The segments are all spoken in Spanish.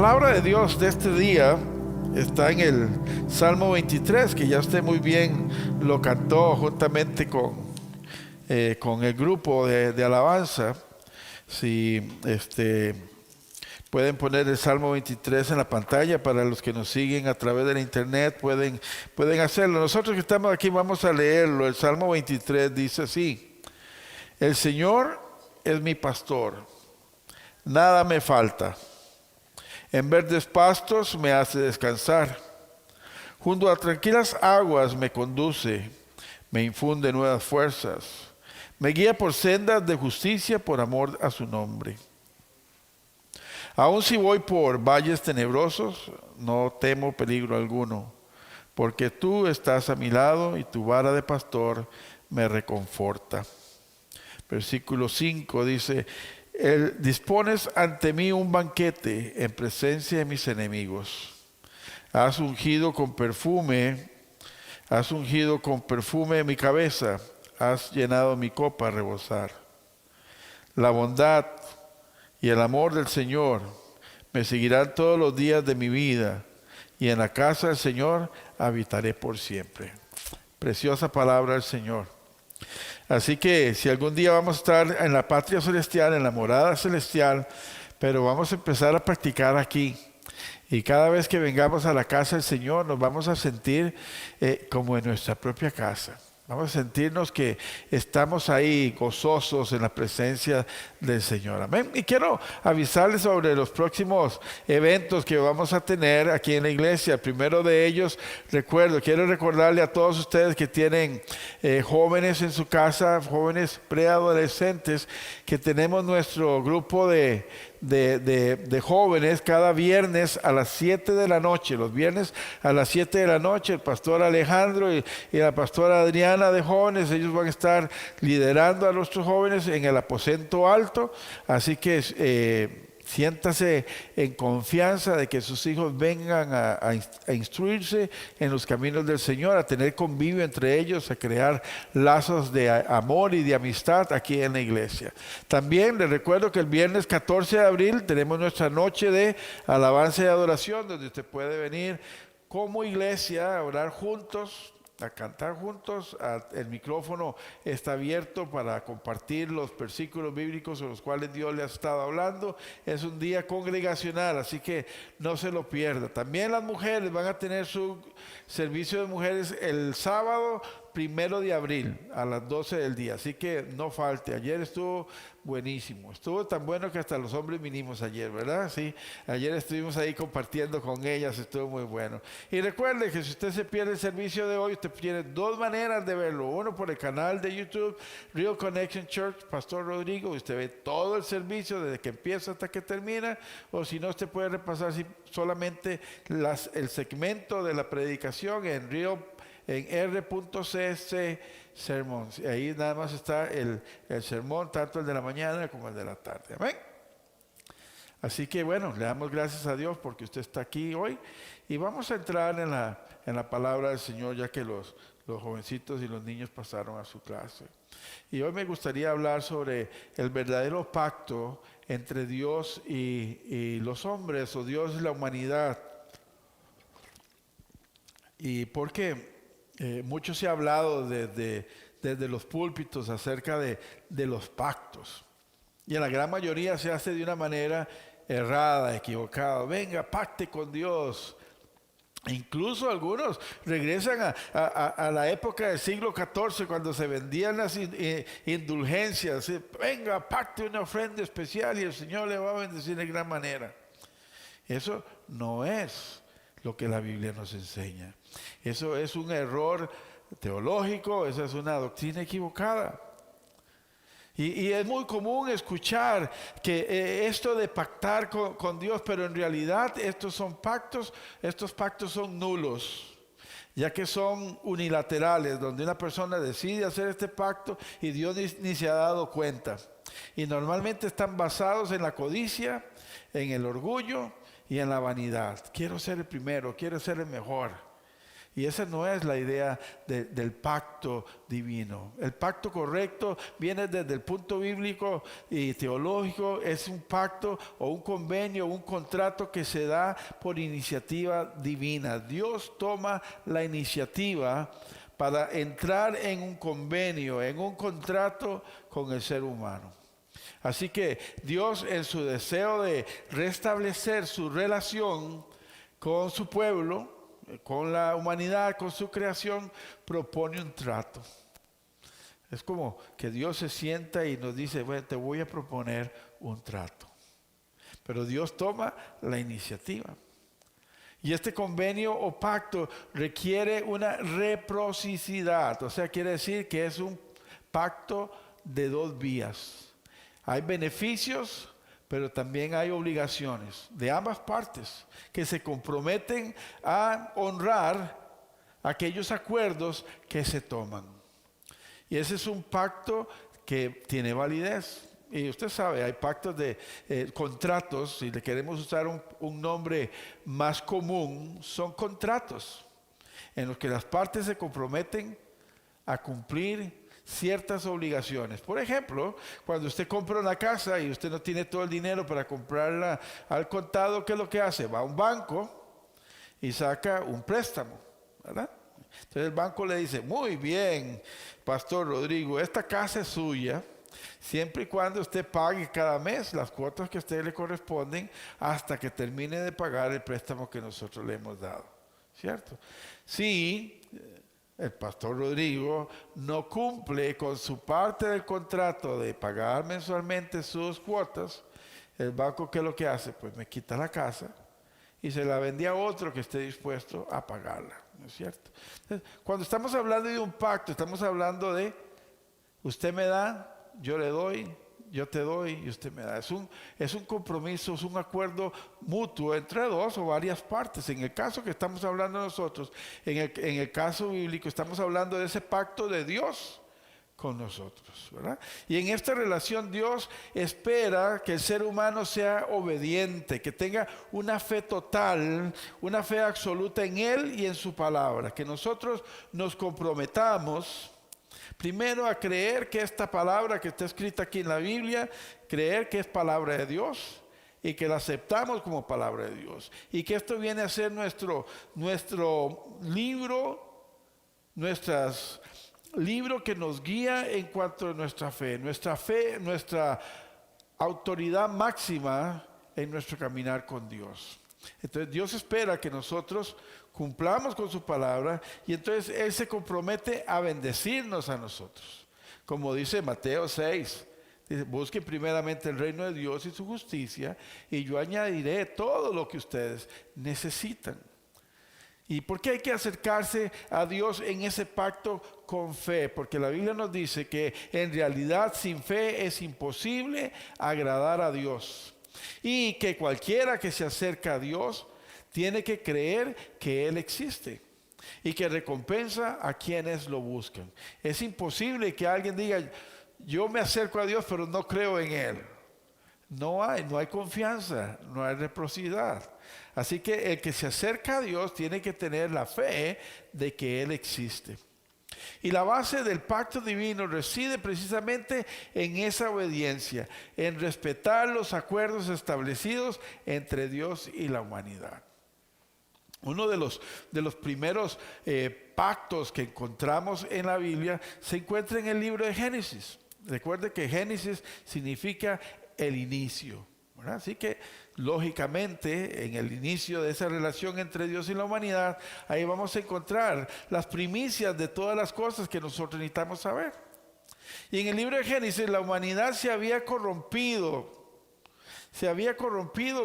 palabra de Dios de este día está en el Salmo 23, que ya usted muy bien lo cantó juntamente con el grupo de alabanza. Si pueden poner el Salmo 23 en la pantalla para los que nos siguen a través de la internet, pueden hacerlo. Nosotros que estamos aquí vamos a leerlo. El Salmo 23 dice así: el Señor es mi pastor, nada me falta. En verdes pastos me hace descansar. Junto a tranquilas aguas me conduce, me infunde nuevas fuerzas. Me guía por sendas de justicia por amor a su nombre. Aun si voy por valles tenebrosos, no temo peligro alguno, porque tú estás a mi lado y tu vara de pastor me reconforta. Versículo 5 dice: dispones ante mí un banquete en presencia de mis enemigos. Has ungido con perfume mi cabeza, has llenado mi copa a rebosar. La bondad y el amor del Señor me seguirán todos los días de mi vida, y en la casa del Señor habitaré por siempre. Preciosa palabra del Señor. Así que si algún día vamos a estar en la patria celestial, en la morada celestial, pero vamos a empezar a practicar aquí. Y cada vez que vengamos a la casa del Señor nos vamos a sentir como en nuestra propia casa. Vamos a sentirnos que estamos ahí gozosos en la presencia del Señor. Amén. Y quiero avisarles sobre los próximos eventos que vamos a tener aquí en la iglesia. El primero de ellos, quiero recordarle a todos ustedes que tienen jóvenes en su casa, jóvenes preadolescentes, que tenemos nuestro grupo de jóvenes cada viernes a las 7 de la noche. Los viernes a las 7 de la noche, el pastor Alejandro y la pastora Adriana de jóvenes, ellos van a estar liderando a nuestros jóvenes en el aposento alto. Así que siéntase en confianza de que sus hijos vengan a instruirse en los caminos del Señor, a tener convivio entre ellos, a crear lazos de amor y de amistad aquí en la iglesia. También les recuerdo que el viernes 14 de abril tenemos nuestra noche de alabanza y adoración, donde usted puede venir como iglesia a orar juntos, a cantar juntos. El micrófono está abierto para compartir los versículos bíblicos sobre los cuales Dios le ha estado hablando. Es un día congregacional, así que no se lo pierda. También las mujeres van a tener su servicio de mujeres el sábado 1 de abril a las 12 del día, así que no falte. Ayer estuvo buenísimo, estuvo tan bueno que hasta los hombres vinimos ayer, ¿verdad? Sí, ayer estuvimos ahí compartiendo con ellas, estuvo muy bueno. Y recuerde que si usted se pierde el servicio de hoy, usted tiene dos maneras de verlo: uno por el canal de YouTube Real Connection Church Pastor Rodrigo, usted ve todo el servicio desde que empieza hasta que termina, o si no, usted puede repasar solamente el segmento de la predicación en r.cc sermons. Ahí nada más está el sermón, tanto el de la mañana como el de la tarde. Amén. Así que bueno, le damos gracias a Dios porque usted está aquí hoy, y vamos a entrar en la palabra del Señor, ya que los jovencitos y los niños pasaron a su clase. Y hoy me gustaría hablar sobre el verdadero pacto entre Dios y los hombres, o Dios y la humanidad. Y porque mucho se ha hablado desde los púlpitos acerca de los pactos, y en la gran mayoría se hace de una manera errada, equivocada. Venga, pacte con Dios. Incluso algunos regresan a la época del siglo XIV, cuando se vendían las indulgencias. Venga, pacte una ofrenda especial y el Señor le va a bendecir de gran manera. Eso no es lo que la Biblia nos enseña. Eso es un error teológico, esa es una doctrina equivocada. Y es muy común escuchar que esto de pactar con Dios, pero en realidad estos pactos son nulos, ya que son unilaterales, donde una persona decide hacer este pacto y Dios ni se ha dado cuenta. Y normalmente están basados en la codicia, en el orgullo y en la vanidad. Quiero ser el primero, quiero ser el mejor. Y esa no es la idea del pacto divino. El pacto correcto viene desde el punto bíblico y teológico. Es un pacto o un convenio, un contrato que se da por iniciativa divina. Dios toma la iniciativa para entrar en un convenio, en un contrato con el ser humano. Así que Dios, en su deseo de restablecer su relación con su pueblo, con la humanidad, con su creación, propone un trato. Es como que Dios se sienta y nos dice, bueno, te voy a proponer un trato. Pero Dios toma la iniciativa. Y este convenio o pacto requiere una reciprocidad. O sea, quiere decir que es un pacto de dos vías. Hay beneficios, pero también hay obligaciones de ambas partes que se comprometen a honrar aquellos acuerdos que se toman. Y ese es un pacto que tiene validez. Y usted sabe, hay pactos de contratos, si le queremos usar un nombre más común, son contratos en los que las partes se comprometen a cumplir ciertas obligaciones. Por ejemplo, cuando usted compra una casa y usted no tiene todo el dinero para comprarla al contado, ¿qué es lo que hace? Va a un banco y saca un préstamo, ¿verdad? Entonces el banco le dice, muy bien, Pastor Rodrigo, esta casa es suya, siempre y cuando usted pague cada mes las cuotas que a usted le corresponden hasta que termine de pagar el préstamo que nosotros le hemos dado, ¿cierto? Sí. El pastor Rodrigo no cumple con su parte del contrato de pagar mensualmente sus cuotas, el banco, ¿qué es lo que hace? Pues me quita la casa y se la vende a otro que esté dispuesto a pagarla, ¿no es cierto? Entonces, cuando estamos hablando de un pacto, estamos hablando de usted me da, yo le doy, yo te doy y usted me da. Es un compromiso, es un acuerdo mutuo entre dos o varias partes. En el caso que estamos hablando nosotros, en el caso bíblico, estamos hablando de ese pacto de Dios con nosotros, ¿verdad? Y en esta relación Dios espera que el ser humano sea obediente, que tenga una fe total, una fe absoluta en Él y en su palabra, que nosotros nos comprometamos primero a creer que esta palabra que está escrita aquí en la Biblia, creer que es palabra de Dios y que la aceptamos como palabra de Dios. Y que esto viene a ser nuestro libro que nos guía en cuanto a nuestra fe, nuestra autoridad máxima en nuestro caminar con Dios. Entonces Dios espera que nosotros cumplamos con su palabra y entonces Él se compromete a bendecirnos a nosotros. Como dice Mateo 6, dice, busquen primeramente el reino de Dios y su justicia y yo añadiré todo lo que ustedes necesitan. ¿Y por qué hay que acercarse a Dios en ese pacto con fe? Porque la Biblia nos dice que en realidad sin fe es imposible agradar a Dios. Y que cualquiera que se acerca a Dios tiene que creer que Él existe y que recompensa a quienes lo buscan. Es imposible que alguien diga, yo me acerco a Dios pero no creo en Él. No hay confianza, no hay reciprocidad. Así que el que se acerca a Dios tiene que tener la fe de que Él existe. Y la base del pacto divino reside precisamente en esa obediencia, en respetar los acuerdos establecidos entre Dios y la humanidad. Uno de los primeros pactos que encontramos en la Biblia se encuentra en el libro de Génesis. Recuerde que Génesis significa el inicio, ¿verdad? Así que lógicamente en el inicio de esa relación entre Dios y la humanidad, ahí vamos a encontrar las primicias de todas las cosas que nosotros necesitamos saber. Y en el libro de Génesis la humanidad se había corrompido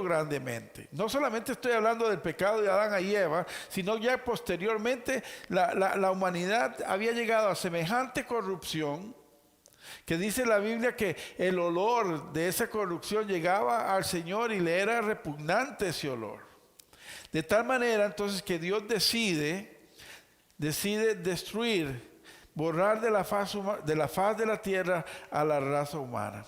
grandemente. No solamente estoy hablando del pecado de Adán y Eva, sino ya posteriormente la humanidad había llegado a semejante corrupción que dice la Biblia que el olor de esa corrupción llegaba al Señor y le era repugnante ese olor. De tal manera entonces que Dios decide destruir, borrar de la faz de la tierra a la raza humana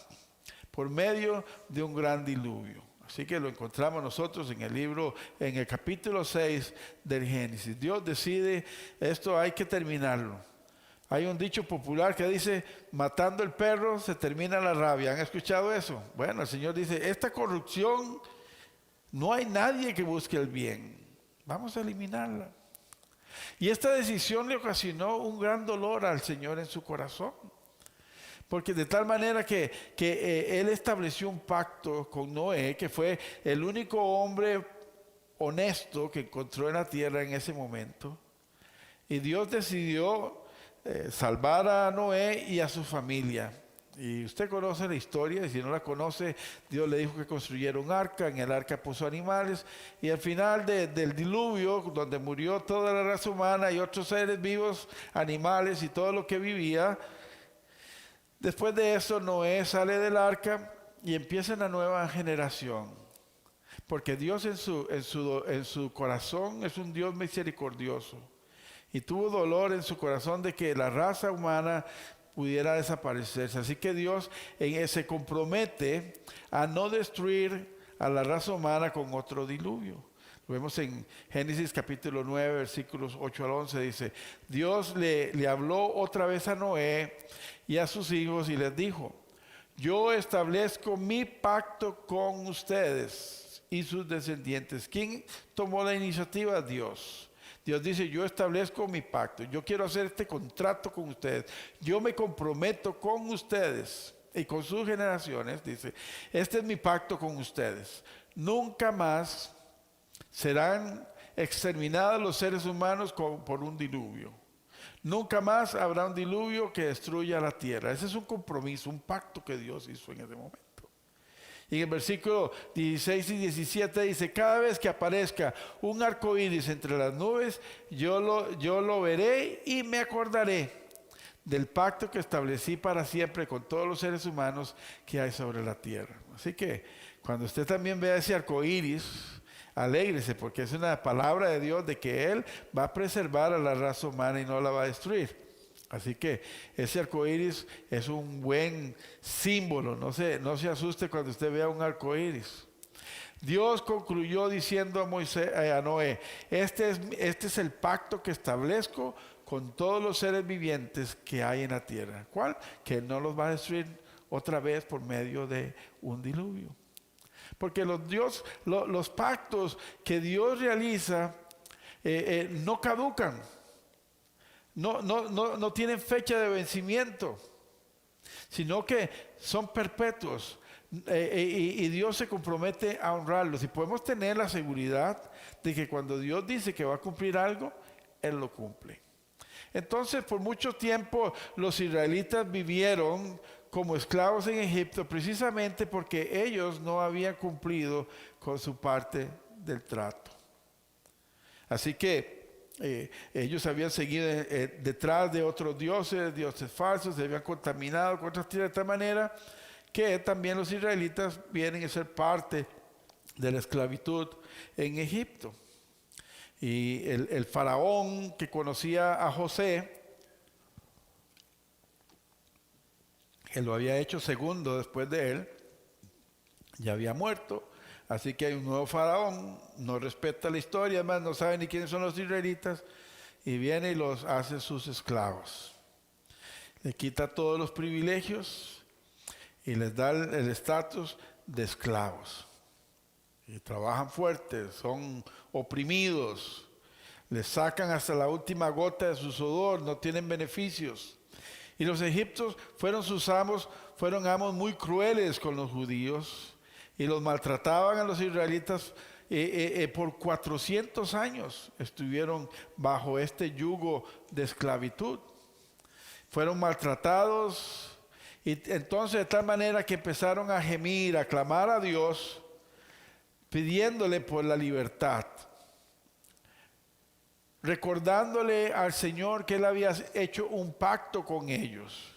por medio de un gran diluvio. Así que lo encontramos nosotros en el libro, en el capítulo 6 del Génesis. Dios decide, esto hay que terminarlo. Hay un dicho popular que dice, matando el perro se termina la rabia. ¿Han escuchado eso? Bueno, el Señor dice, esta corrupción, no hay nadie que busque el bien. Vamos a eliminarla. Y esta decisión le ocasionó un gran dolor al Señor en su corazón. Porque de tal manera que Él estableció un pacto con Noé, que fue el único hombre honesto que encontró en la tierra en ese momento. Y Dios decidió salvar a Noé y a su familia. Y usted conoce la historia, y si no la conoce, Dios le dijo que construyera un arca, en el arca puso animales, y al final del diluvio, donde murió toda la raza humana y otros seres vivos, animales y todo lo que vivía, después de eso Noé sale del arca y empieza una nueva generación. Porque Dios en su corazón es un Dios misericordioso. Y tuvo dolor en su corazón de que la raza humana pudiera desaparecerse. Así que Dios se compromete a no destruir a la raza humana con otro diluvio. Lo vemos en Génesis capítulo 9, versículos 8 al 11. Dice, Dios le habló otra vez a Noé y a sus hijos y les dijo, yo establezco mi pacto con ustedes y sus descendientes. ¿Quién tomó la iniciativa? Dios. Dios dice, yo establezco mi pacto, yo quiero hacer este contrato con ustedes, yo me comprometo con ustedes y con sus generaciones, dice, este es mi pacto con ustedes. Nunca más serán exterminados los seres humanos por un diluvio. Nunca más habrá un diluvio que destruya la tierra. Ese es un compromiso, un pacto que Dios hizo en ese momento. Y en el versículo 16 y 17 dice, cada vez que aparezca un arco iris entre las nubes, yo lo veré y me acordaré del pacto que establecí para siempre con todos los seres humanos que hay sobre la tierra. Así que cuando usted también vea ese arco iris, alégrese, porque es una palabra de Dios de que Él va a preservar a la raza humana y no la va a destruir. Así que ese arco iris es un buen símbolo. No se asuste cuando usted vea un arco iris. Dios concluyó diciendo a Noé, este es el pacto que establezco con todos los seres vivientes que hay en la tierra. ¿Cuál? Que Él no los va a destruir otra vez por medio de un diluvio. Porque los pactos que Dios realiza no caducan. No tienen fecha de vencimiento, sino que son perpetuos. Y Dios se compromete a honrarlos. Y podemos tener la seguridad de que cuando Dios dice que va a cumplir algo, Él lo cumple. Entonces, por mucho tiempo, los israelitas vivieron como esclavos en Egipto, precisamente porque ellos no habían cumplido con su parte del trato. Así que ellos habían seguido detrás de otros dioses falsos, se habían contaminado con otras tierras de tal manera que también los israelitas vienen a ser parte de la esclavitud en Egipto. Y el faraón que conocía a José, que lo había hecho segundo después de él, ya había muerto. Así que hay un nuevo faraón, no respeta la historia, además no sabe ni quiénes son los israelitas, y viene y los hace sus esclavos. Le quita todos los privilegios y les da el estatus de esclavos. Y trabajan fuertes, son oprimidos, les sacan hasta la última gota de su sudor, no tienen beneficios. Y los egipcios fueron amos muy crueles con los judíos, y los maltrataban a los israelitas por 400 años. Estuvieron bajo este yugo de esclavitud. Fueron maltratados y entonces de tal manera que empezaron a gemir, a clamar a Dios, pidiéndole por la libertad. Recordándole al Señor que Él había hecho un pacto con ellos.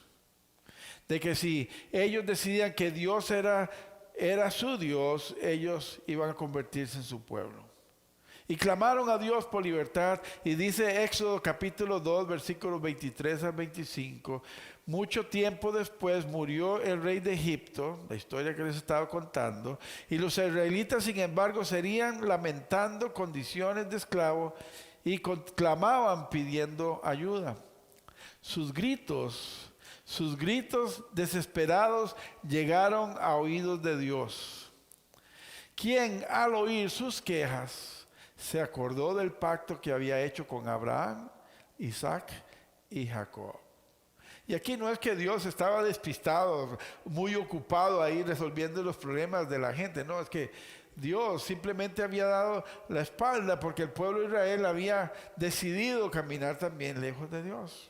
De que si ellos decidían que Dios era su Dios, ellos iban a convertirse en su pueblo. Y clamaron a Dios por libertad. Y dice Éxodo capítulo 2, versículos 23 al 25. Mucho tiempo después murió el rey de Egipto, la historia que les estaba contando. Y los israelitas, sin embargo, seguían lamentando condiciones de esclavo y clamaban pidiendo ayuda. Sus gritos desesperados llegaron a oídos de Dios, quien al oír sus quejas se acordó del pacto que había hecho con Abraham, Isaac y Jacob. Y aquí no es que Dios estaba despistado, muy ocupado ahí resolviendo los problemas de la gente, no, es que Dios simplemente había dado la espalda porque el pueblo de Israel había decidido caminar también lejos de Dios.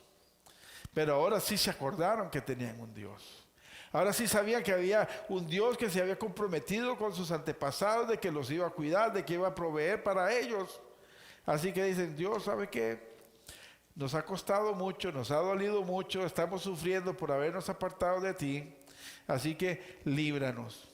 Pero ahora sí se acordaron que tenían un Dios. Ahora sí sabían que había un Dios que se había comprometido con sus antepasados de que los iba a cuidar, de que iba a proveer para ellos. Así que dicen, Dios, ¿sabe qué? Nos ha costado mucho, nos ha dolido mucho, estamos sufriendo por habernos apartado de ti. Así que líbranos.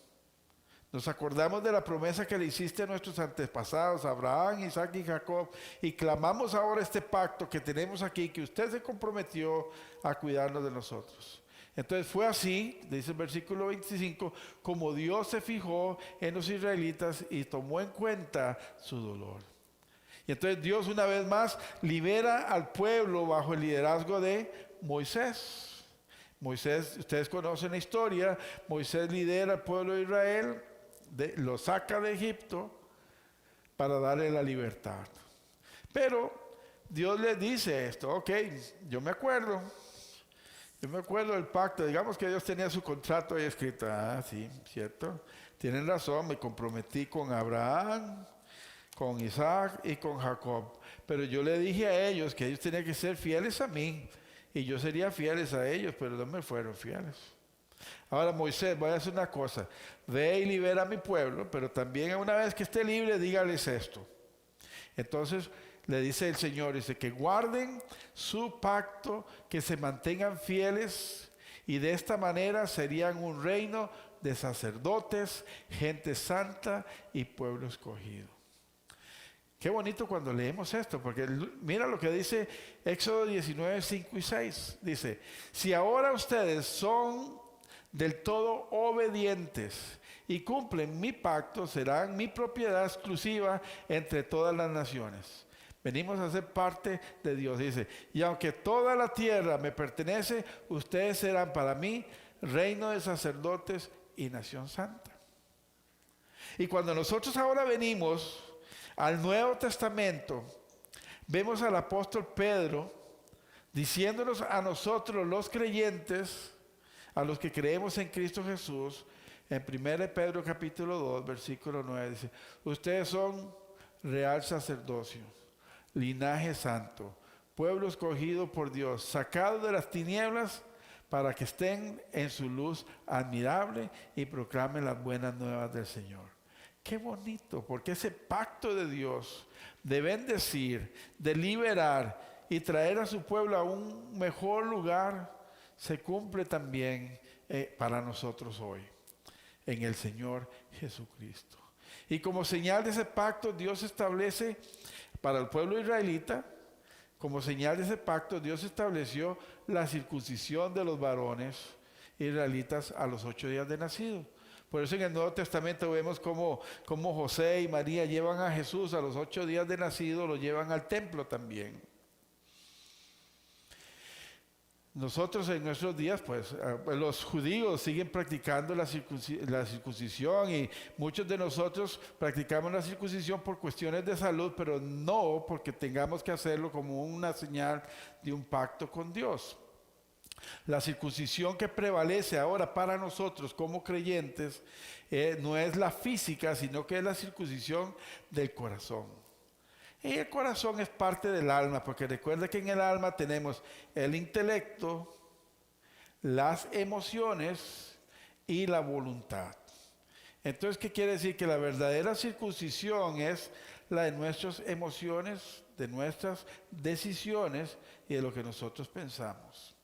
Nos acordamos de la promesa que le hiciste a nuestros antepasados, Abraham, Isaac y Jacob, y clamamos ahora este pacto que tenemos aquí, que usted se comprometió a cuidarnos de nosotros. Entonces fue así, dice el versículo 25, como Dios se fijó en los israelitas y tomó en cuenta su dolor. Y entonces Dios una vez más libera al pueblo bajo el liderazgo de Moisés. Moisés, ustedes conocen la historia, Moisés lidera al pueblo de Israel, lo saca de Egipto para darle la libertad. Pero Dios le dice esto, ok, yo me acuerdo del pacto, digamos que Dios tenía su contrato ahí escrito, sí, cierto, tienen razón, me comprometí con Abraham, con Isaac y con Jacob, pero yo le dije a ellos que ellos tenían que ser fieles a mí y yo sería fieles a ellos, pero no me fueron fieles. Ahora Moisés, voy a hacer una cosa, ve y libera a mi pueblo, pero también una vez que esté libre, dígales esto. Entonces le dice el Señor, dice que guarden su pacto, que se mantengan fieles y de esta manera serían un reino de sacerdotes, gente santa y pueblo escogido. Qué bonito cuando leemos esto, porque mira lo que dice Éxodo 19, 5 y 6. Dice, si ahora ustedes son del todo obedientes y cumplen mi pacto, serán mi propiedad exclusiva entre todas las naciones. Venimos a ser parte de Dios, dice, y aunque toda la tierra me pertenece, ustedes serán para mí reino de sacerdotes y nación santa. Y cuando nosotros ahora venimos al Nuevo Testamento, vemos al apóstol Pedro diciéndonos a nosotros los creyentes, a los que creemos en Cristo Jesús, en 1 Pedro capítulo 2, versículo 9, dice, ustedes son real sacerdocio, linaje santo, pueblo escogido por Dios, sacado de las tinieblas para que estén en su luz admirable y proclamen las buenas nuevas del Señor. Qué bonito, porque ese pacto de Dios de bendecir, de liberar y traer a su pueblo a un mejor lugar, se cumple también para nosotros hoy, en el Señor Jesucristo. Y como señal de ese pacto, Dios establece para el pueblo israelita, como señal de ese pacto, Dios estableció la circuncisión de los varones israelitas a los 8 días de nacido. Por eso en el Nuevo Testamento vemos cómo José y María llevan a Jesús a los 8 días de nacido, lo llevan al templo también. Nosotros en nuestros días, pues los judíos siguen practicando la circuncisión y muchos de nosotros practicamos la circuncisión por cuestiones de salud, pero no porque tengamos que hacerlo como una señal de un pacto con Dios. La circuncisión que prevalece ahora para nosotros como creyentes no es la física, sino que es la circuncisión del corazón. Y el corazón es parte del alma, porque recuerda que en el alma tenemos el intelecto, las emociones y la voluntad. Entonces, ¿qué quiere decir? Que la verdadera circuncisión es la de nuestras emociones, de nuestras decisiones y de lo que nosotros pensamos.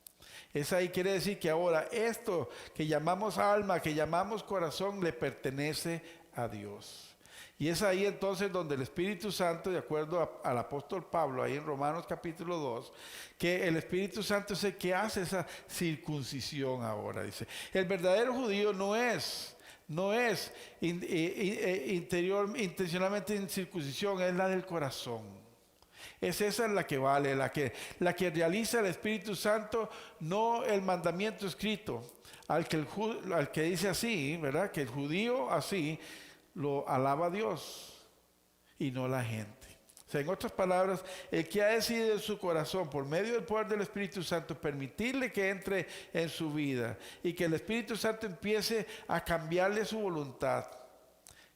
Es ahí, quiere decir que ahora esto que llamamos alma, que llamamos corazón, le pertenece a Dios. Y es ahí entonces donde el Espíritu Santo, de acuerdo al apóstol Pablo, ahí en Romanos capítulo 2, que el Espíritu Santo es el que hace esa circuncisión ahora, dice. El verdadero judío no es intencionalmente en circuncisión, es la del corazón. Es esa la que vale, la que realiza el Espíritu Santo, no el mandamiento escrito, al que dice así, ¿verdad? Que el judío así lo alaba a Dios y no la gente. O sea, en otras palabras, el que ha decidido en su corazón, por medio del poder del Espíritu Santo, permitirle que entre en su vida y que el Espíritu Santo empiece a cambiarle su voluntad,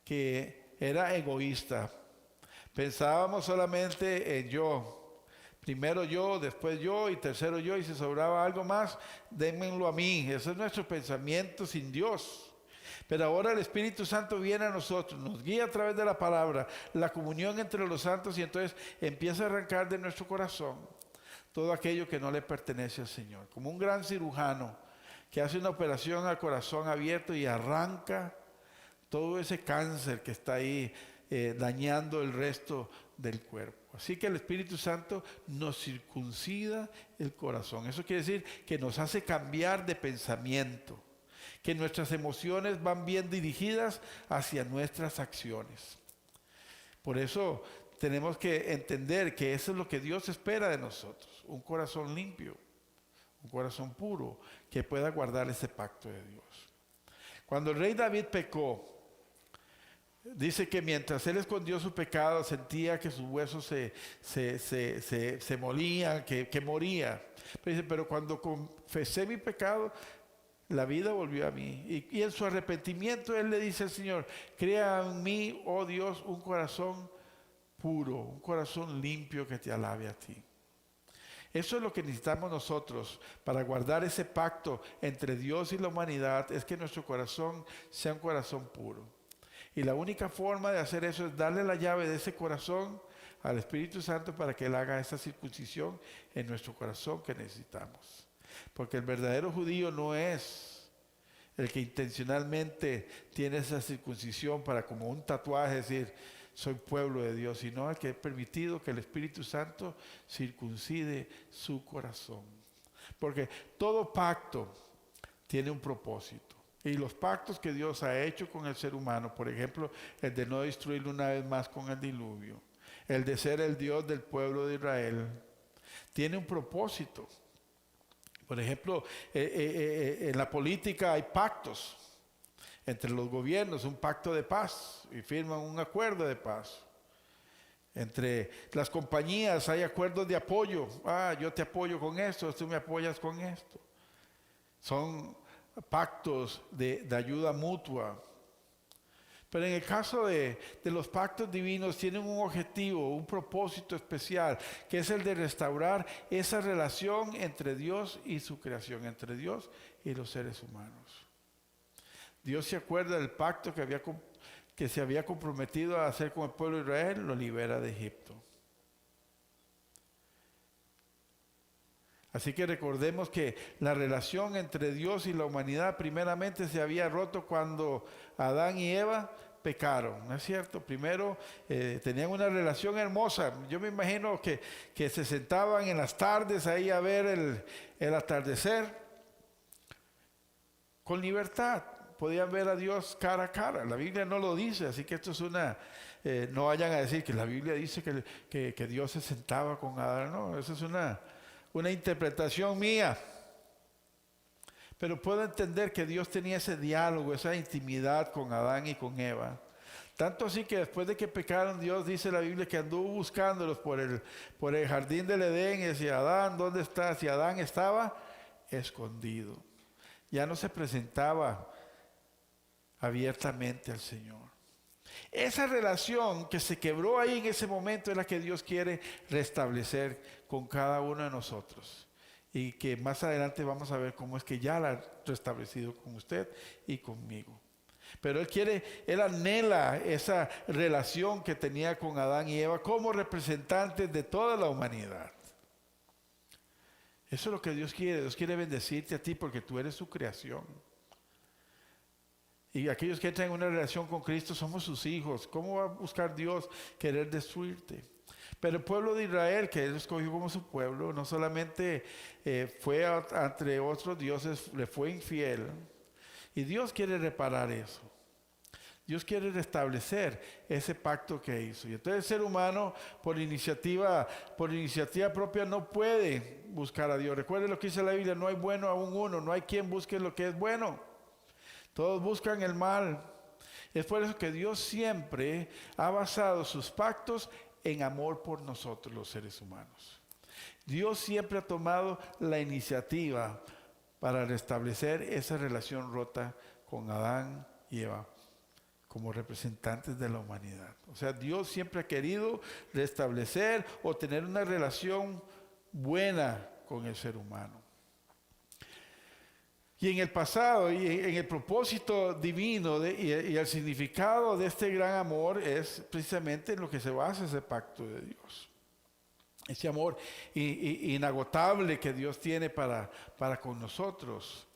que era egoísta. Pensábamos solamente en yo. Primero yo, después yo y tercero yo, y si sobraba algo más, démenlo a mí. Ese es nuestro pensamiento sin Dios. Pero ahora el Espíritu Santo viene a nosotros, nos guía a través de la palabra, la comunión entre los santos, y entonces empieza a arrancar de nuestro corazón todo aquello que no le pertenece al Señor. Como un gran cirujano que hace una operación al corazón abierto y arranca todo ese cáncer que está ahí dañando el resto del cuerpo. Así que el Espíritu Santo nos circuncida el corazón. Eso quiere decir que nos hace cambiar de pensamiento, que nuestras emociones van bien dirigidas hacia nuestras acciones. Por eso tenemos que entender que eso es lo que Dios espera de nosotros, un corazón limpio, un corazón puro, que pueda guardar ese pacto de Dios. Cuando el rey David pecó, dice que mientras él escondió su pecado, sentía que sus huesos se molían, que moría. Pero dice, pero cuando confesé mi pecado, la vida volvió a mí. Y en su arrepentimiento él le dice al Señor, crea en mí, oh Dios, un corazón puro, un corazón limpio que te alabe a ti. Eso es lo que necesitamos nosotros para guardar ese pacto entre Dios y la humanidad, es que nuestro corazón sea un corazón puro. Y la única forma de hacer eso es darle la llave de ese corazón al Espíritu Santo para que Él haga esa circuncisión en nuestro corazón que necesitamos. Porque el verdadero judío no es el que intencionalmente tiene esa circuncisión para como un tatuaje decir, soy pueblo de Dios, sino el que ha permitido que el Espíritu Santo circuncide su corazón. Porque todo pacto tiene un propósito. Y los pactos que Dios ha hecho con el ser humano, por ejemplo, el de no destruirlo una vez más con el diluvio, el de ser el Dios del pueblo de Israel, tiene un propósito. Por ejemplo, en la política hay pactos entre los gobiernos, un pacto de paz, y firman un acuerdo de paz. Entre las compañías hay acuerdos de apoyo. Yo te apoyo con esto, tú me apoyas con esto. Son pactos de ayuda mutua. Pero en el caso de los pactos divinos tienen un objetivo, un propósito especial, que es el de restaurar esa relación entre Dios y su creación, entre Dios y los seres humanos. Dios se acuerda del pacto que se había comprometido a hacer con el pueblo de Israel, lo libera de Egipto. Así que recordemos que la relación entre Dios y la humanidad primeramente se había roto cuando Adán y Eva pecaron, ¿no es cierto? Primero tenían una relación hermosa. Yo me imagino que se sentaban en las tardes ahí a ver el atardecer con libertad. Podían ver a Dios cara a cara. La Biblia no lo dice, así que esto es no vayan a decir que la Biblia dice que Dios se sentaba con Adán. No, eso es una interpretación mía. Pero puedo entender que Dios tenía ese diálogo, esa intimidad con Adán y con Eva. Tanto así que después de que pecaron, Dios dice la Biblia que anduvo buscándolos por el jardín del Edén y decía, Adán, ¿dónde estás? Y Adán estaba escondido. Ya no se presentaba abiertamente al Señor. Esa relación que se quebró ahí en ese momento es la que Dios quiere restablecer con cada uno de nosotros. Y que más adelante vamos a ver cómo es que ya la ha restablecido con usted y conmigo. Pero Él anhela esa relación que tenía con Adán y Eva como representantes de toda la humanidad. Eso es lo que Dios quiere. Dios quiere bendecirte a ti porque tú eres su creación. Y aquellos que entran en una relación con Cristo somos sus hijos. ¿Cómo va a buscar Dios querer destruirte? Pero el pueblo de Israel, que Él escogió como su pueblo, no solamente fue entre otros dioses, le fue infiel. Y Dios quiere reparar eso. Dios quiere restablecer ese pacto que hizo. Y entonces el ser humano, por iniciativa propia, no puede buscar a Dios. Recuerden lo que dice la Biblia: no hay bueno aún uno, no hay quien busque lo que es bueno. Todos buscan el mal. Es por eso que Dios siempre ha basado sus pactos en amor por nosotros, los seres humanos. Dios siempre ha tomado la iniciativa para restablecer esa relación rota con Adán y Eva como representantes de la humanidad. O sea, Dios siempre ha querido restablecer o tener una relación buena con el ser humano. Y en el pasado y en el propósito divino y el significado de este gran amor es precisamente en lo que se basa ese pacto de Dios. Ese amor inagotable que Dios tiene para con nosotros.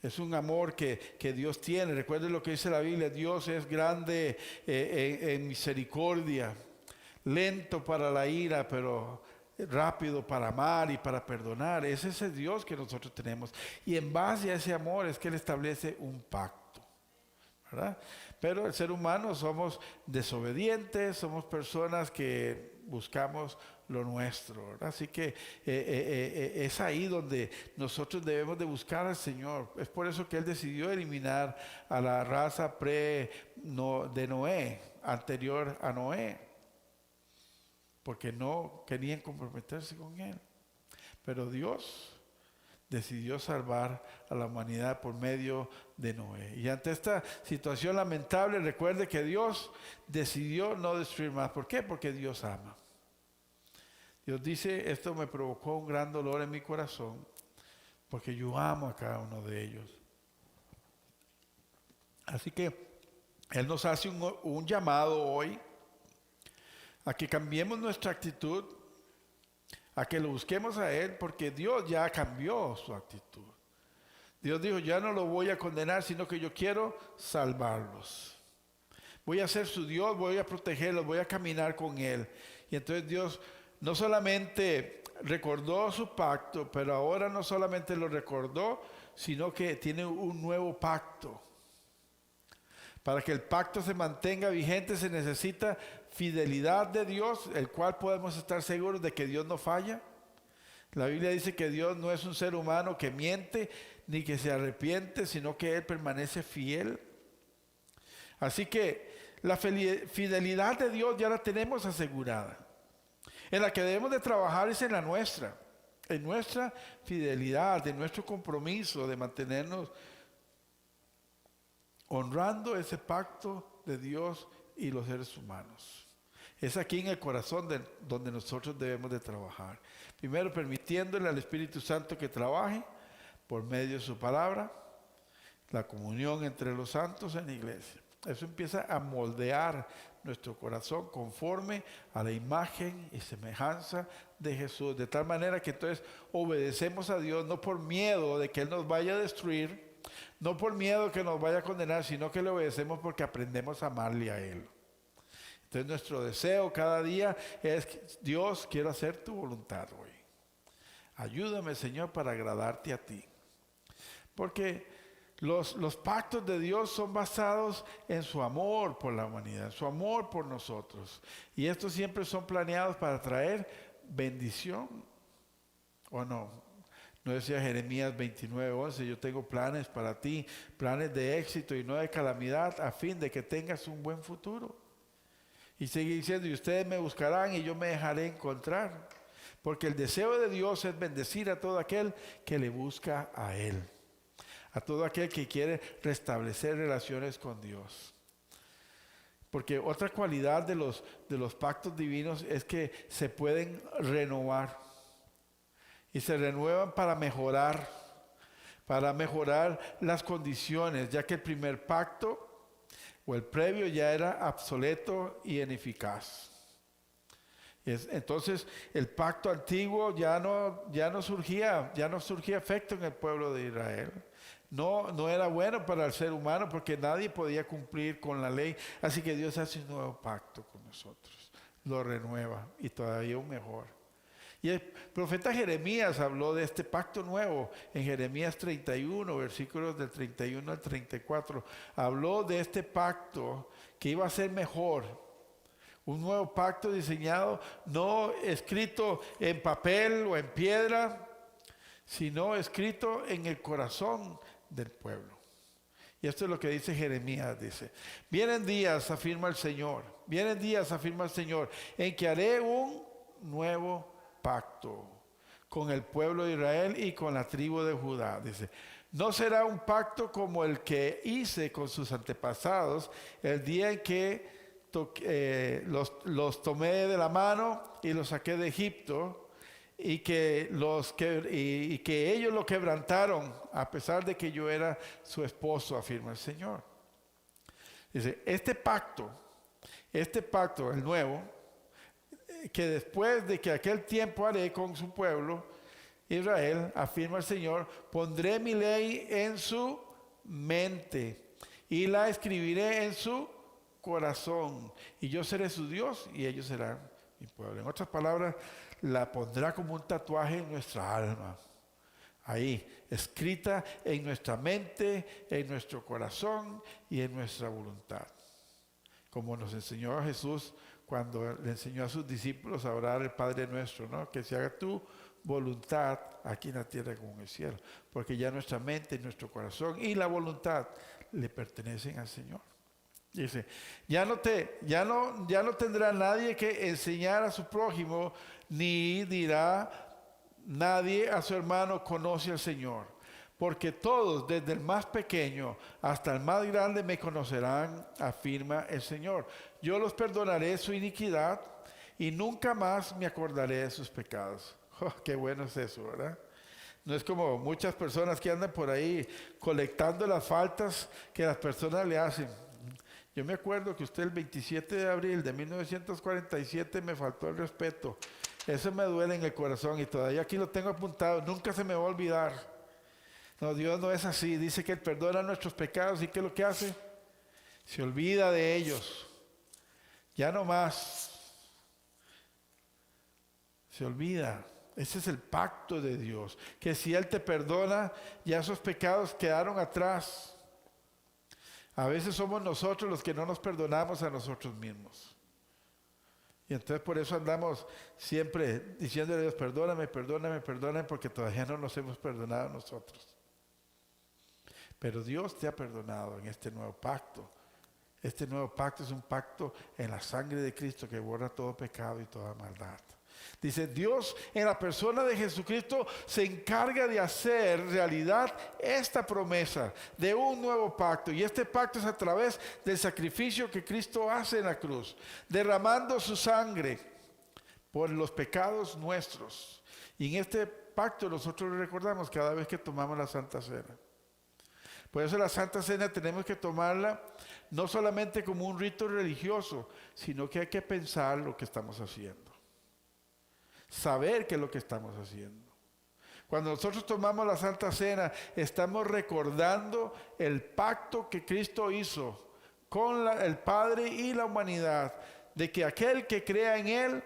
Es un amor que Dios tiene. Recuerden lo que dice la Biblia: Dios es grande en misericordia, lento para la ira, pero rápido para amar y para perdonar. Es ese Dios que nosotros tenemos. Y en base a ese amor es que Él establece un pacto, ¿verdad? Pero el ser humano somos desobedientes, somos personas que buscamos lo nuestro, ¿verdad? Así que es ahí donde nosotros debemos de buscar al Señor. Es por eso que Él decidió eliminar a la raza de Noé, anterior a Noé, porque no querían comprometerse con Él. Pero Dios decidió salvar a la humanidad por medio de Noé. Y ante esta situación lamentable, recuerde que Dios decidió no destruir más. ¿Por qué? Porque Dios ama. Dios dice: esto me provocó un gran dolor en mi corazón, porque yo amo a cada uno de ellos. Así que Él nos hace un llamado hoy a que cambiemos nuestra actitud, a que lo busquemos a Él, porque Dios ya cambió su actitud. Dios dijo: ya no lo voy a condenar, sino que yo quiero salvarlos. Voy a ser su Dios, voy a protegerlos, voy a caminar con Él. Y entonces Dios no solamente recordó su pacto, pero ahora no solamente lo recordó, sino que tiene un nuevo pacto. Para que el pacto se mantenga vigente se necesita fidelidad de Dios, el cual podemos estar seguros de que Dios no falla. La Biblia dice que Dios no es un ser humano que miente ni que se arrepiente, sino que Él permanece fiel. Así que la fidelidad de Dios ya la tenemos asegurada. En la que debemos de trabajar es en nuestra fidelidad, en nuestro compromiso de mantenernos honrando ese pacto de Dios y los seres humanos. Es aquí en el corazón donde nosotros debemos de trabajar. Primero, permitiéndole al Espíritu Santo que trabaje por medio de su palabra, la comunión entre los santos en la iglesia. Eso empieza a moldear nuestro corazón conforme a la imagen y semejanza de Jesús. De tal manera que entonces obedecemos a Dios no por miedo de que Él nos vaya a destruir, no por miedo que nos vaya a condenar, sino que le obedecemos porque aprendemos a amarle a Él. Entonces nuestro deseo cada día es: Dios, quiero hacer tu voluntad hoy. Ayúdame, Señor, para agradarte a ti. Porque los pactos de Dios son basados en su amor por la humanidad, en su amor por nosotros. Y estos siempre son planeados para traer bendición. ¿O no? ¿No decía Jeremías 29:11? Yo tengo planes para ti, planes de éxito y no de calamidad, a fin de que tengas un buen futuro. Y sigue diciendo: y ustedes me buscarán y yo me dejaré encontrar. Porque el deseo de Dios es bendecir a todo aquel que le busca a Él. A todo aquel que quiere restablecer relaciones con Dios. Porque otra cualidad de los pactos divinos es que se pueden renovar. Y se renuevan para mejorar las condiciones, ya que el primer pacto o el previo ya era obsoleto y ineficaz. Entonces el pacto antiguo ya no surgía efecto en el pueblo de Israel. no era bueno para el ser humano porque nadie podía cumplir con la ley. Así que Dios hace un nuevo pacto con nosotros, lo renueva y todavía un mejor. Y el profeta Jeremías habló de este pacto nuevo en Jeremías 31, versículos del 31 al 34. Habló de este pacto que iba a ser mejor. Un nuevo pacto diseñado, no escrito en papel o en piedra, sino escrito en el corazón del pueblo. Y esto es lo que dice Jeremías, dice: vienen días, afirma el Señor, vienen días, afirma el Señor, en que haré un nuevo pacto con el pueblo de Israel y con la tribu de Judá. Dice: no será un pacto como el que hice con sus antepasados el día en que los tomé de la mano y los saqué de Egipto, y que ellos lo quebrantaron a pesar de que yo era su esposo, afirma el Señor. Dice: este pacto, el nuevo, que después de que aquel tiempo haré con su pueblo Israel, afirma el Señor, pondré mi ley en su mente y la escribiré en su corazón, y yo seré su Dios y ellos serán mi pueblo. En otras palabras, la pondrá como un tatuaje en nuestra alma, ahí, escrita en nuestra mente, en nuestro corazón y en nuestra voluntad. Como nos enseñó Jesús cuando le enseñó a sus discípulos a orar el Padre Nuestro, ¿no? Que se haga tu voluntad aquí en la tierra como en el cielo. Porque ya nuestra mente, nuestro corazón y la voluntad le pertenecen al Señor. Dice: ya no tendrá nadie que enseñar a su prójimo, ni dirá nadie a su hermano, conoce al Señor. Porque todos, desde el más pequeño hasta el más grande, me conocerán, afirma el Señor. Yo los perdonaré su iniquidad y nunca más me acordaré de sus pecados. Oh, qué bueno es eso, ¿verdad? No es como muchas personas que andan por ahí colectando las faltas que las personas le hacen. Yo me acuerdo que usted el 27 de abril de 1947 me faltó el respeto. Eso me duele en el corazón y todavía aquí lo tengo apuntado. Nunca se me va a olvidar. No, Dios no es así. Dice que Él perdona nuestros pecados. ¿Y qué es lo que hace? Se olvida de ellos. Ya no más. Se olvida. Ese es el pacto de Dios. Que si Él te perdona, ya esos pecados quedaron atrás. A veces somos nosotros los que no nos perdonamos a nosotros mismos. Y entonces por eso andamos siempre diciéndole a Dios: perdóname, perdóname, perdóname, porque todavía no nos hemos perdonado nosotros. Pero Dios te ha perdonado en este nuevo pacto. Este nuevo pacto es un pacto en la sangre de Cristo que borra todo pecado y toda maldad. Dice: Dios en la persona de Jesucristo se encarga de hacer realidad esta promesa de un nuevo pacto. Y este pacto es a través del sacrificio que Cristo hace en la cruz, derramando su sangre por los pecados nuestros. Y en este pacto nosotros lo recordamos cada vez que tomamos la Santa Cena. Por eso la Santa Cena tenemos que tomarla no solamente como un rito religioso, sino que hay que pensar lo que estamos haciendo. Saber qué es lo que estamos haciendo. Cuando nosotros tomamos la Santa Cena, estamos recordando el pacto que Cristo hizo con el Padre y la humanidad, de que aquel que crea en Él,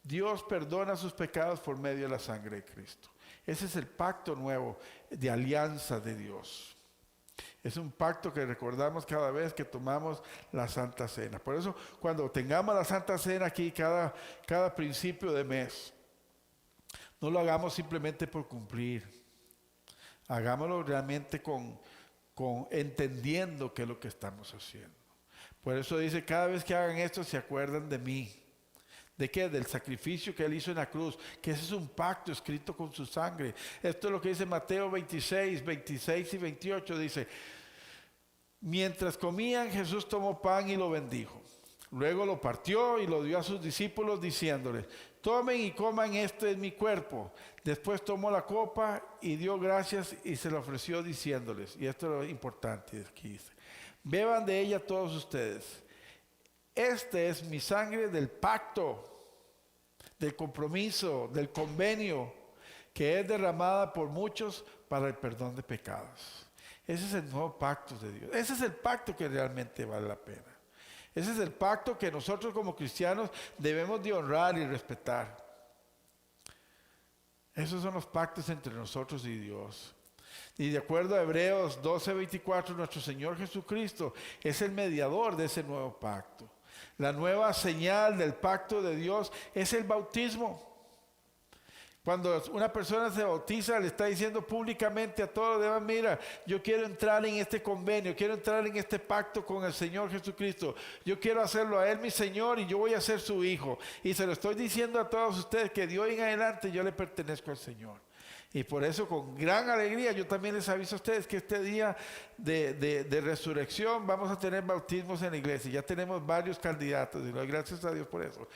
Dios perdona sus pecados por medio de la sangre de Cristo. Ese es el pacto nuevo de alianza de Dios. Es un pacto que recordamos cada vez que tomamos la Santa Cena. Por eso, cuando tengamos la Santa Cena aquí cada principio de mes, no lo hagamos simplemente por cumplir. Hagámoslo realmente con entendiendo qué es lo que estamos haciendo. Por eso dice: cada vez que hagan esto, se acuerdan de mí. ¿De qué? Del sacrificio que Él hizo en la cruz, que ese es un pacto escrito con su sangre. Esto es lo que dice Mateo 26 y 28, dice: mientras comían, Jesús tomó pan y lo bendijo. Luego lo partió y lo dio a sus discípulos diciéndoles: tomen y coman, este es mi cuerpo. Después tomó la copa y dio gracias y se la ofreció diciéndoles, y esto es lo importante aquí dice: beban de ella todos ustedes. Esta es mi sangre del pacto, del compromiso, del convenio que es derramada por muchos para el perdón de pecados. Ese es el nuevo pacto de Dios. Ese es el pacto que realmente vale la pena. Ese es el pacto que nosotros como cristianos debemos de honrar y respetar. Esos son los pactos entre nosotros y Dios. Y de acuerdo a Hebreos 12:24, nuestro Señor Jesucristo es el mediador de ese nuevo pacto. La nueva señal del pacto de Dios es el bautismo. Cuando una persona se bautiza, le está diciendo públicamente a todos los demás: mira, yo quiero entrar en este convenio, quiero entrar en este pacto con el Señor Jesucristo. Yo quiero hacerlo a Él mi Señor y yo voy a ser su hijo. Y se lo estoy diciendo a todos ustedes que de hoy en adelante yo le pertenezco al Señor. Y por eso, con gran alegría, yo también les aviso a ustedes que este día de resurrección vamos a tener bautismos en la iglesia. Ya tenemos varios candidatos y doy gracias a Dios por eso.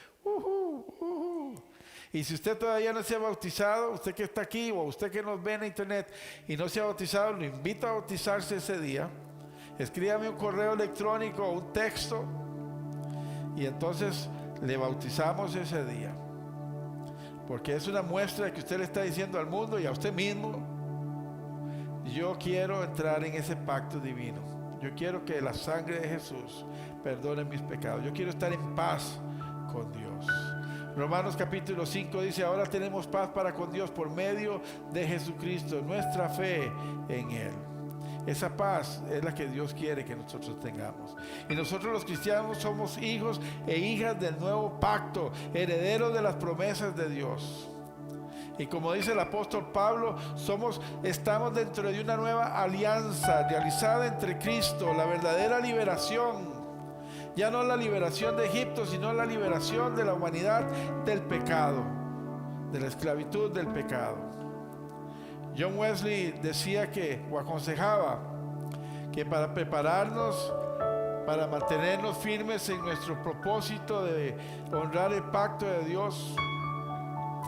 Y si usted todavía no se ha bautizado, usted que está aquí o usted que nos ve en internet y no se ha bautizado, lo invito a bautizarse ese día. Escríbame un correo electrónico o un texto y entonces le bautizamos ese día. Porque es una muestra de que usted le está diciendo al mundo y a usted mismo: yo quiero entrar en ese pacto divino. Yo quiero que la sangre de Jesús perdone mis pecados. Yo quiero estar en paz con Dios. Romanos capítulo 5 dice: ahora tenemos paz para con Dios por medio de Jesucristo, nuestra fe en Él. Esa paz es la que Dios quiere que nosotros tengamos. Y nosotros los cristianos somos hijos e hijas del nuevo pacto, herederos de las promesas de Dios. Y como dice el apóstol Pablo, estamos dentro de una nueva alianza realizada entre Cristo, la verdadera liberación. Ya no la liberación de Egipto, sino la liberación de la humanidad del pecado, de la esclavitud del pecado. John Wesley decía o aconsejaba que para prepararnos, para mantenernos firmes en nuestro propósito de honrar el pacto de Dios,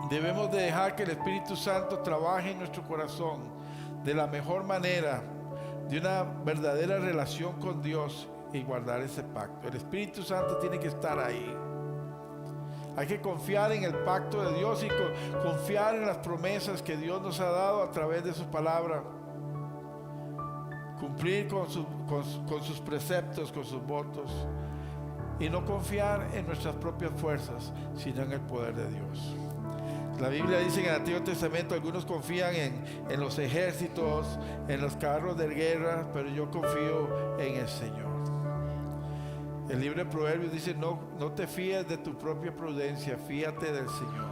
debemos de dejar que el Espíritu Santo trabaje en nuestro corazón de la mejor manera, de una verdadera relación con Dios, y guardar ese pacto. El Espíritu Santo tiene que estar ahí. Hay que confiar en el pacto de Dios y confiar en las promesas que Dios nos ha dado a través de su palabra. Cumplir con sus preceptos, con sus votos. Y no confiar en nuestras propias fuerzas, sino en el poder de Dios. La Biblia dice en el Antiguo Testamento: algunos confían en los ejércitos, en los carros de guerra, pero yo confío en el Señor. El libro de Proverbios dice: no te fíes de tu propia prudencia, fíate del Señor.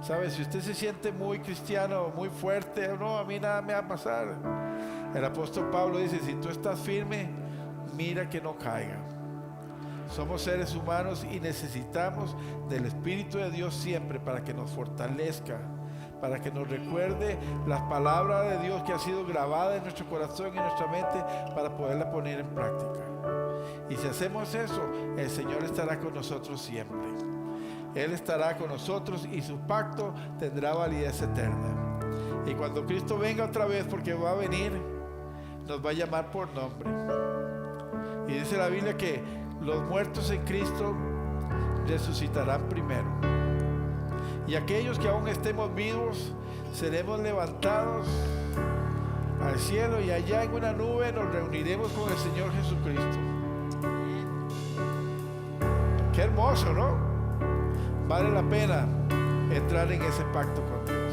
¿Sabes? Si usted se siente muy cristiano, muy fuerte, no, a mí nada me va a pasar. El apóstol Pablo dice: si tú estás firme, mira que no caiga. Somos seres humanos y necesitamos del Espíritu de Dios siempre para que nos fortalezca, para que nos recuerde las palabras de Dios que ha sido grabada en nuestro corazón y en nuestra mente, para poderla poner en práctica. Y si hacemos eso, el Señor estará con nosotros siempre. Él estará con nosotros y su pacto tendrá validez eterna. Y cuando Cristo venga otra vez, porque va a venir, nos va a llamar por nombre. Y dice la Biblia que los muertos en Cristo resucitarán primero. Y aquellos que aún estemos vivos, seremos levantados al cielo y allá en una nube nos reuniremos con el Señor Jesucristo. Qué hermoso, ¿no? Vale la pena entrar en ese pacto con Dios.